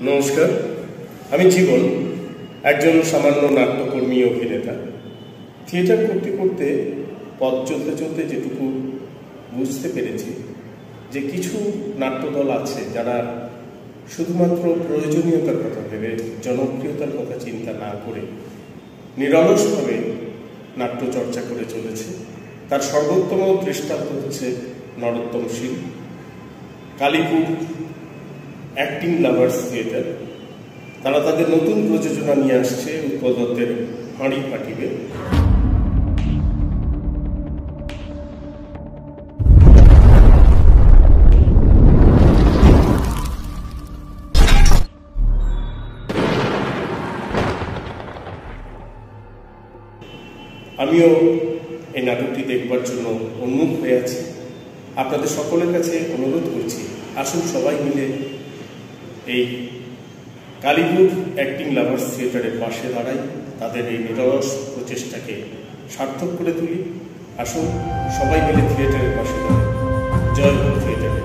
নমস্কার, আমি জীবন, একজন সামান্য নাট্যকর্মী অভিনেতা। থিয়েটার করতে করতে পথ চলতে চলতে যেটুকু বুঝতে পেরেছি যে কিছু নাট্যদল আছে যারা শুধুমাত্র প্রয়োজনীয়তার কথা ভেবে জনপ্রিয়তার কথা চিন্তা না করে নিরলসভাবে নাট্যচর্চা করে চলেছে। তার সর্বোত্তম দৃষ্টান্ত হচ্ছে নরোত্তম শীল, কালীপুর অ্যাক্টিং লাভার্স থিয়েটার। তারা তাদের নতুন প্রযোজনা নিয়ে আসছে উৎপল দত্তের হাঁড়ি ফাটিবে। আমিও এই নাটকটি দেখবার জন্য উন্মুখ হয়ে আছি। আপনাদের সকলের কাছে অনুরোধ করছি, আসুন সবাই মিলে এই কালীপুর অ্যাক্টিং লাভার্স থিয়েটারের পাশে দাঁড়াই, তাদের এই নিরলস প্রচেষ্টাকে সার্থক করে তুলি। আসুন সবাই মিলে থিয়েটারের পাশে দাঁড়াই। জয় হোক থিয়েটার।